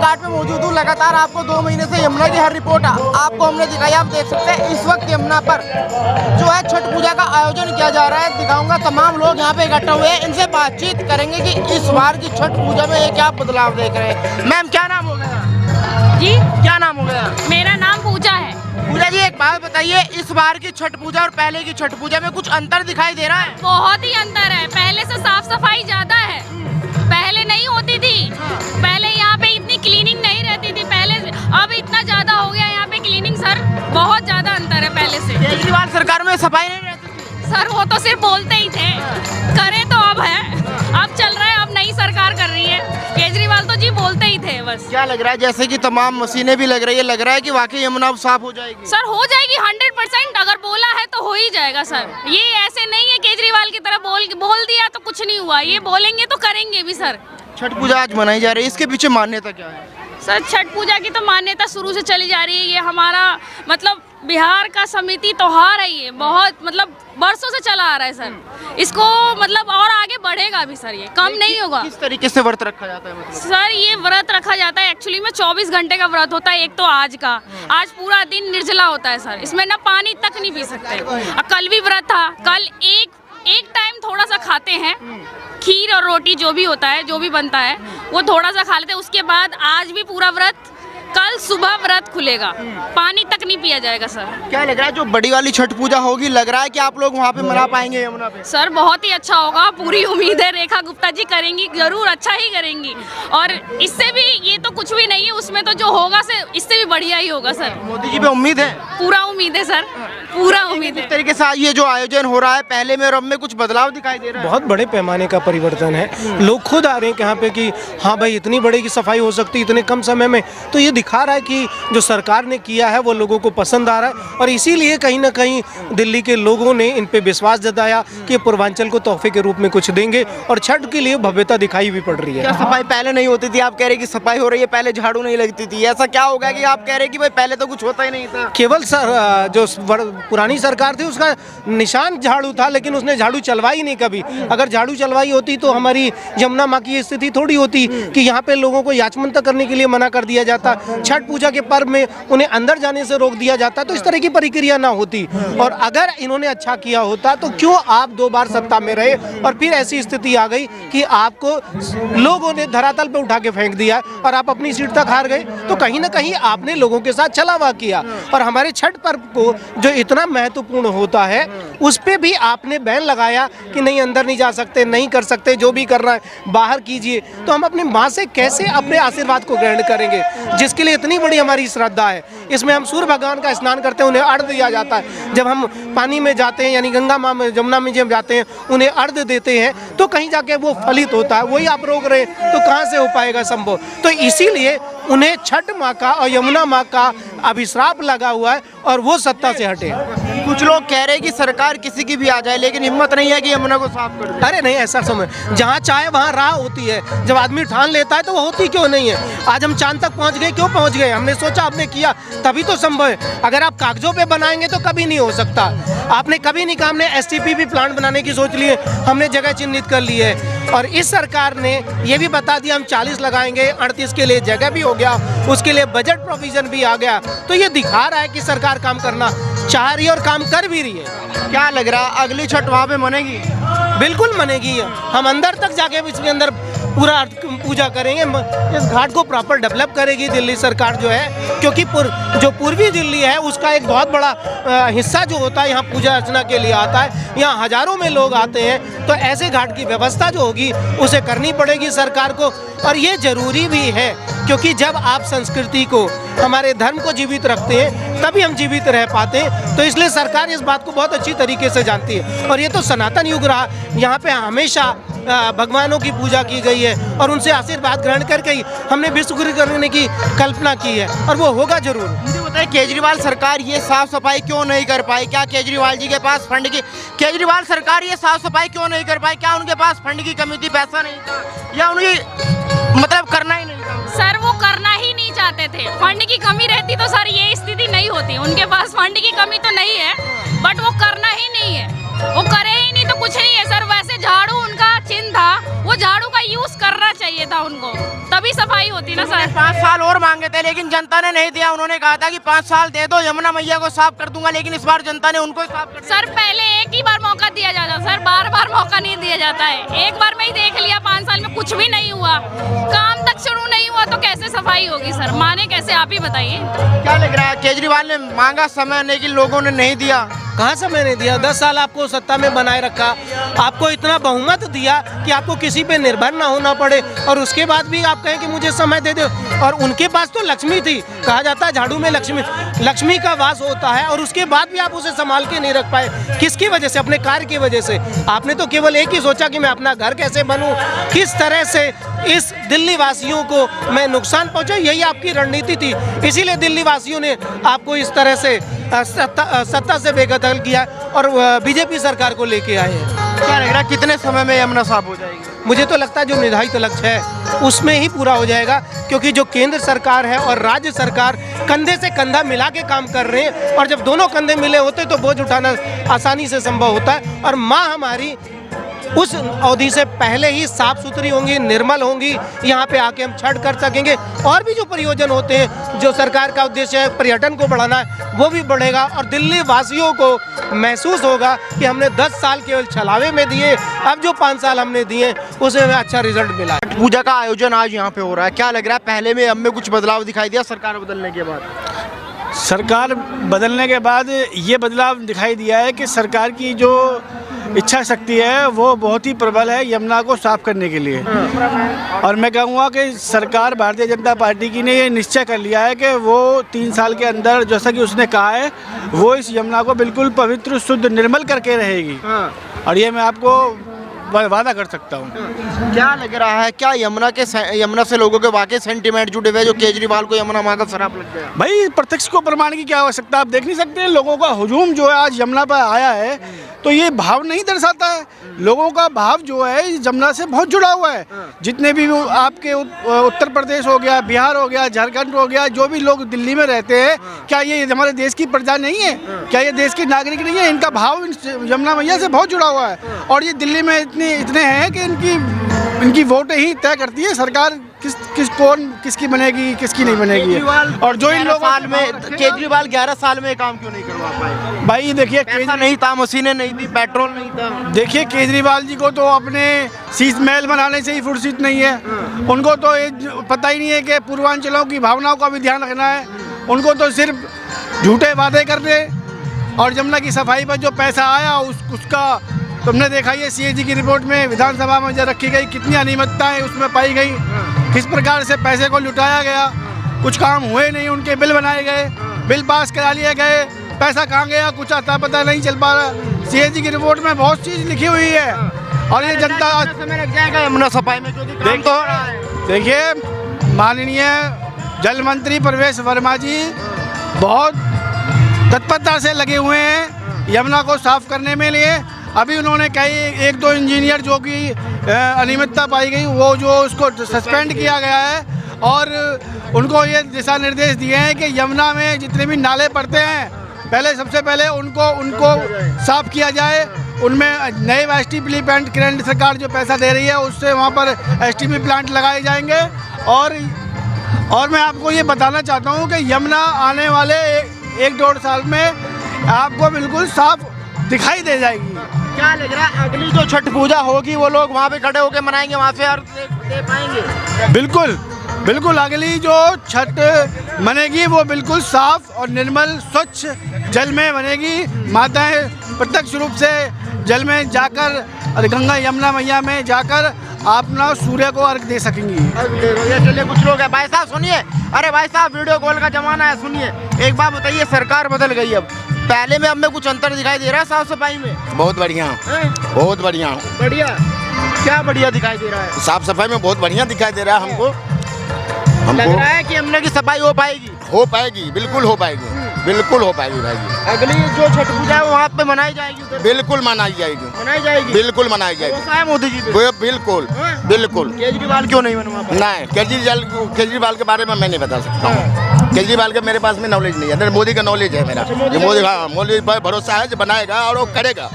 घाट पे मौजूद हूँ। लगातार आपको 2 महीने से यमुना की हर रिपोर्ट आपको हमने दिखाई। आप देख सकते हैं इस वक्त यमुना पर जो है छठ पूजा का आयोजन किया जा रहा है। दिखाऊंगा तमाम लोग यहाँ पे इकट्ठा हुए हैं, इनसे बातचीत करेंगे कि इस बार की छठ पूजा में ये क्या बदलाव देख रहे हैं। मैम क्या नाम हो गया जी? क्या नाम हो गया? मेरा नाम पूजा है। पूजा जी एक बात बताइए, इस बार की छठ पूजा और पहले की छठ पूजा में कुछ अंतर दिखाई दे रहा है? बहुत ही अंतर है। पहले से साफ सफाई ज्यादा है, पहले नहीं होती थी। पहले यहाँ पे इतनी क्लीनिंग नहीं रहती थी पहले, अब इतना ज्यादा हो गया यहाँ पे क्लीनिंग। सर बहुत ज्यादा अंतर है पहले से। केजरीवाल सरकार में सफाई नहीं रहती थी? सर वो तो सिर्फ बोलते ही थे, करे तो अब है, अब चल रहा है, अब नई सरकार कर रही है। केजरीवाल तो जी बोलते ही थे बस। क्या लग रहा है, जैसे कि तमाम मशीनें भी लग रही है, लग रहा है कि वाकई यमुना अब साफ हो जाएगी? सर हो जाएगी 100%। अगर बोला है तो हो ही जाएगा सर। ये ऐसे नहीं है केजरीवाल की तरह बोल दिया तो कुछ नहीं हुआ, ये बोलेंगे तो करेंगे भी सर। छठ पूजा आज मनाई जा रही है, इसके पीछे मान्यता क्या है? सर छठ पूजा की तो मान्यता शुरू से चली जा रही है। ये हमारा मतलब बिहार का समिति त्योहार है, ये बहुत मतलब बरसों से चला आ रहा है सर। इसको मतलब और आगे बढ़ेगा भी सर, ये कम नहीं होगा। किस तरीके से व्रत रखा जाता है मतलब? सर ये व्रत रखा जाता है एक्चुअली में 24 घंटे का व्रत होता है। एक तो आज का, आज पूरा दिन निर्जला होता है सर, इसमें ना पानी तक नहीं पी सकते। और कल भी व्रत था, कल एक टाइम थोड़ा सा खाते हैं, खीर और रोटी जो भी होता है, जो भी बनता है वो थोड़ा सा खा लेते हैं। उसके बाद आज भी पूरा व्रत, कल सुबह व्रत खुलेगा, पानी तक नहीं पिया जाएगा सर। क्या लग रहा है जो बड़ी वाली छठ पूजा होगी, लग रहा है कि आप लोग वहाँ पे मना पाएंगे यमुना पे? सर बहुत ही अच्छा होगा, पूरी उम्मीद है। रेखा गुप्ता जी करेंगी, जरूर अच्छा ही करेंगी। और इससे भी, ये तो कुछ भी नहीं है, उसमें तो जो होगा से इससे भी बढ़िया ही होगा सर। मोदी जी पे उम्मीद है? पूरा उम्मीद है सर, पूरा उम्मीद है। इस तरीके से ये जो आयोजन हो रहा है, पहले में और अब में कुछ बदलाव दिखाई दे रहा है? बहुत बड़े पैमाने का परिवर्तन है। लोग खुद आ रहे हैं यहाँ पे कि हाँ भाई इतनी बड़ी की सफाई हो सकती है इतने कम समय में। तो ये दिखा रहा है कि जो सरकार ने किया है वो लोगों को पसंद आ रहा है, और इसीलिए कहीं ना कहीं दिल्ली के लोगों ने इन पे विश्वास जताया कि पूर्वांचल को तोहफे के रूप में कुछ देंगे, और छठ के लिए भव्यता दिखाई भी पड़ रही है। क्या सफाई पहले नहीं होती थी? आप कह रहे कि सफाई हो रही है, पहले झाड़ू नहीं लगती थी, ऐसा क्या हो गया कि आप कह रहे कि भाई पहले तो कुछ होता ही नहीं था? केवल जो पुरानी सरकार थी उसका निशान झाड़ू था, लेकिन उसने झाड़ू चलवाई नहीं कभी। अगर झाड़ू चलवाई होती तो हमारी यमुना माँ की स्थिति थोड़ी होती कि यहाँ पे लोगों को याचमंता करने के लिए मना कर दिया जाता, छठ पूजा के पर्व में उन्हें अंदर जाने से रोक दिया जाता, तो इस तरह की प्रक्रिया ना होती। और अगर इन्होंने अच्छा किया होता तो क्यों आप 2 बार सत्ता में रहे और फिर ऐसी स्थिति आ गई कि आपको लोगों ने धरातल पे उठा के फेंक दिया और आप अपनी सीट तक हार गए? तो कहीं ना कहीं आपने लोगों के साथ छलावा किया। और हमारे छठ पर्व को जो इतना महत्वपूर्ण होता है उस पे भी आपने बैन लगाया कि नहीं, अंदर नहीं जा सकते, नहीं कर सकते, जो भी करना है बाहर कीजिए। तो हम अपनी माँ से कैसे अपने आशीर्वाद को ग्रहण करेंगे, जिसके लिए इतनी बड़ी हमारी श्रद्धा है? इसमें हम सूर्य भगवान का स्नान करते हैं, उन्हें अर्घ दिया जाता है। जब हम पानी में जाते हैं, यानी गंगा माँ में, जमुना में जब जाते हैं, उन्हें अर्घ देते हैं, तो कहीं जाके वो फलित होता है। वही आप रोक रहे हैं तो कहाँ से हो पाएगा संभव? तो इसीलिए उन्हें छठ माँ का और यमुना माँ का अभिश्राप लगा हुआ है और वो सत्ता से हटे। कुछ लोग कह रहे हैं कि सरकार किसी की भी आ जाए, लेकिन हिम्मत नहीं है कि यमुना को साफ कर दे। अरे नहीं, ऐसा समय जहाँ चाहे वहाँ राह होती है। जब आदमी ठान लेता है तो वो होती क्यों नहीं है? आज हम चांद तक पहुँच गए, क्यों पहुँच गए? हमने सोचा, आपने किया, तभी तो संभव है। अगर आप कागजों पे बनाएंगे तो कभी नहीं हो सकता। आपने कभी नहीं कहा हमने STP प्लांट बनाने की सोच लिए, हमने जगह चिन्हित कर ली है। और इस सरकार ने ये भी बता दिया हम 40 लगाएंगे, 38 के लिए जगह भी हो गया, उसके लिए बजट प्रोविजन भी आ गया। तो ये दिखा रहा है कि सरकार काम करना चाह रही है और काम कर भी रही है। क्या लग रहा है अगली छठ वहाँ पे मनेगी? बिल्कुल मनेगी। हम अंदर तक जाके इसके अंदर पूरा पूजा करेंगे। इस घाट को प्रॉपर डेवलप करेगी दिल्ली सरकार जो है, क्योंकि जो पूर्वी दिल्ली है उसका एक बहुत बड़ा हिस्सा जो होता है यहाँ पूजा अर्चना के लिए आता है। यहाँ हजारों में लोग आते हैं, तो ऐसे घाट की व्यवस्था जो होगी उसे करनी पड़ेगी सरकार को। और ये जरूरी भी है, क्योंकि जब आप संस्कृति को, हमारे धर्म को जीवित रखते हैं तभी हम जीवित रह पाते हैं। तो इसलिए सरकार इस बात को बहुत अच्छी तरीके से जानती है। और ये तो सनातन युग रहा, यहाँ पे हमेशा भगवानों की पूजा की गई है और उनसे आशीर्वाद ग्रहण करके ही हमने विश्व गुरु करने की कल्पना की है, और वो होगा जरूर। मुझे बताइए, केजरीवाल सरकार ये साफ सफाई क्यों नहीं कर पाई? क्या केजरीवाल जी के पास फंड की, केजरीवाल सरकार ये साफ सफाई क्यों नहीं कर पाई? क्या उनके पास फंड की कमी थी, पैसा नहीं था, या उन्हें मतलब करना ही नहीं था? सर वो करना ही नहीं चाहते थे। फंड की कमी रहती तो सर ये स्थिति नहीं होती। उनके पास फंड की कमी तो नहीं है, बट वो करना ही नहीं है। वो करे ही नहीं तो कुछ नहीं है सर। वैसे झाड़ू उनका चिन्ह था, वो झाड़ू का यूज करना चाहिए था उनको, तभी तभी सफाई होती ना सर। 5 साल और मांगे थे लेकिन जनता ने नहीं दिया। उन्होंने कहा था कि 5 साल दे दो, यमुना मैया को साफ कर दूंगा, लेकिन इस बार जनता ने उनको ही साफ कर सर पहले एक ही बार मौका दिया जाता सर, बार बार मौका नहीं दिया जाता है। एक बार में ही देख लिया, 5 साल में कुछ भी नहीं हुआ, काम तक शुरू नहीं हुआ तो कैसे सफाई होगी सर? माने कैसे, आप ही बताइए। क्या लग रहा है? केजरीवाल ने मांगा समय, लेकिन लोगों ने नहीं दिया। कहाँ समय नहीं दिया? 10 साल आपको सत्ता में बनाए रखा, आपको इतना बहुमत दिया कि आपको किसी पे निर्भर ना होना पड़े, और उसके बाद भी आप कहें कि मुझे समय दे दो। और उनके पास तो लक्ष्मी थी, कहा जाता है झाड़ू में लक्ष्मी का वास होता है, और उसके बाद भी आप उसे संभाल के नहीं रख पाए। किसकी वजह से? अपने कार्य की वजह से। आपने तो केवल एक ही सोचा कि मैं अपना घर कैसे बनूं, किस तरह से इस दिल्ली वासियों को मैं नुकसान पहुंचा, यही आपकी रणनीति थी। इसीलिए दिल्ली वासियों ने आपको इस तरह से सत्ता से बेदखल किया और बीजेपी सरकार को लेके आए हैं। क्या लग रहा है कितने समय में यमुना साफ हो जाएगी? मुझे तो लगता है जो निर्धारित लक्ष्य है उसमें ही पूरा हो जाएगा, क्योंकि जो केंद्र सरकार है और राज्य सरकार कंधे से कंधा मिला के काम कर रहे हैं, और जब दोनों कंधे मिले होते तो बोझ उठाना आसानी से संभव होता है। और माँ हमारी उस अवधि से पहले ही साफ सुथरी होंगी, निर्मल होंगी, यहाँ पे आके हम छठ कर सकेंगे। और भी जो प्रयोजन होते हैं, जो सरकार का उद्देश्य है पर्यटन को बढ़ाना है, वो भी बढ़ेगा, और दिल्ली वासियों को महसूस होगा कि हमने 10 साल केवल छलावे में दिए, अब जो 5 साल हमने दिए उसमें अच्छा रिजल्ट मिला। छठ पूजा का आयोजन आज यहाँ पे हो रहा है, क्या लग रहा है पहले में अब में कुछ बदलाव दिखाई दिया सरकार बदलने के बाद? सरकार बदलने के बाद ये बदलाव दिखाई दिया है कि सरकार की जो इच्छा शक्ति है वो बहुत ही प्रबल है यमुना को साफ करने के लिए। और मैं कहूँगा कि सरकार भारतीय जनता पार्टी की ने ये निश्चय कर लिया है कि वो 3 साल के अंदर, जैसा कि उसने कहा है, वो इस यमुना को बिल्कुल पवित्र, शुद्ध, निर्मल करके रहेगी। और ये मैं आपको वादा कर सकता हूँ। क्या लग रहा है, क्या यमुना से लोगों के वाकई सेंटीमेंट जुड़े हुए, जो केजरीवाल को यमुना माँ का शराब लग गया? भाई प्रत्यक्ष को प्रमाण की क्या आवश्यकता, आप देख नहीं सकते? लोगों का हुजूम जो है आज यमुना पर आया है, तो ये भाव नहीं दर्शाता है? लोगों का भाव जो है यमुना से बहुत जुड़ा हुआ है। जितने भी आपके उत्तर प्रदेश हो गया, बिहार हो गया, झारखंड हो गया, जो भी लोग दिल्ली में रहते हैं, क्या ये हमारे देश की प्रजा नहीं है? क्या ये देश की नागरिक नहीं है? इनका भाव यमुना मैया से बहुत जुड़ा हुआ है। और ये दिल्ली में इतने हैं कि इनकी वोटें ही तय करती है सरकार किसकी बनेगी, किसकी नहीं बनेगी। और जो इन लोगों केजरीवाल 11 साल में काम क्यों नहीं करवा पाए? भाई देखिए, पैसा नहीं था, मशीनें नहीं थी, पेट्रोल नहीं था। देखिए केजरीवाल जी को तो अपने शीश महल बनाने से ही फुर्सत नहीं है। उनको तो ये पता ही नहीं है कि पूर्वांचलों की भावनाओं का भी ध्यान रखना है। उनको तो सिर्फ झूठे वादे करने, और यमुना की सफाई पर जो पैसा आया उसका तुमने देखा ये CAG की रिपोर्ट में विधानसभा में जो रखी गई, कितनी अनियमितताएं उसमें पाई गई, किस प्रकार से पैसे को लुटाया गया, कुछ काम हुए नहीं, उनके बिल बनाए गए, बिल पास करा लिए गए, पैसा कहाँ गया कुछ आता पता नहीं चल पा रहा। CAG की रिपोर्ट में बहुत चीज़ लिखी हुई है, और ये जनता समय लग जाएगा यमुना सफाई में, क्योंकि काम तो हो रहा है। देखिए माननीय जल मंत्री प्रवेश वर्मा जी बहुत तत्परता से लगे हुए हैं यमुना को साफ करने में लिए। अभी उन्होंने कई 1-2 इंजीनियर जो कि अनियमितता पाई गई, वो जो उसको सस्पेंड किया गया है, और उनको ये दिशा निर्देश दिए हैं कि यमुना में जितने भी नाले पड़ते हैं, पहले सबसे पहले उनको साफ किया जाए। उनमें नए STP प्लांट केंद्र सरकार जो पैसा दे रही है उससे वहाँ पर STP प्लांट लगाए जाएंगे। और मैं आपको ये बताना चाहता हूँ कि यमुना आने वाले 1-1.5 साल में आपको बिल्कुल साफ दिखाई दे जाएगी। क्या लग रहा है अगली जो छठ पूजा होगी वो लोग वहाँ पे खड़े होकर मनाएंगे, वहाँ से अर्घ दे पाएंगे? बिल्कुल अगली जो छठ मनेगी वो बिल्कुल साफ और निर्मल स्वच्छ जल में बनेगी। माताएं प्रत्यक्ष रूप से जल में जाकर और गंगा यमुना मैया में जाकर अपना सूर्य को अर्घ दे सकेंगी। चलिए कुछ लोग हैं। भाई साहब सुनिए, अरे भाई साहब वीडियो कॉल का जमाना है, सुनिए एक बात बताइए, सरकार बदल गई, अब पहले में अब में कुछ अंतर दिखाई दे रहा है साफ सफाई में? बहुत बढ़िया, बहुत बढ़िया। बढ़िया? क्या बढ़िया दिखाई दे रहा है? साफ सफाई में बहुत बढ़िया दिखाई दे रहा है हमको। लग रहा है कि यमुना की सफाई हो पाएगी? हो पाएगी, बिल्कुल हो पाएगी, बिल्कुल हो पाएगी भाई जी। अगली जो छठ पूजा है वो वहाँ पे मनाई जाएगी? उधर बिल्कुल मनाई जाएगी, बिल्कुल मनाई जाएगी। भरोसा है मोदी जी पे? बिल्कुल बिल्कुल। केजरीवाल क्यों नहीं बनवा पाए? नहीं, केजरीवाल के बारे में मैं नहीं बता सकता हूँ। केजरीवाल के मेरे पास में नॉलेज नहीं है, मोदी का नॉलेज है मेरा। मोदी, हाँ, मोदी पर भरोसा है जो बनाएगा और वो करेगा।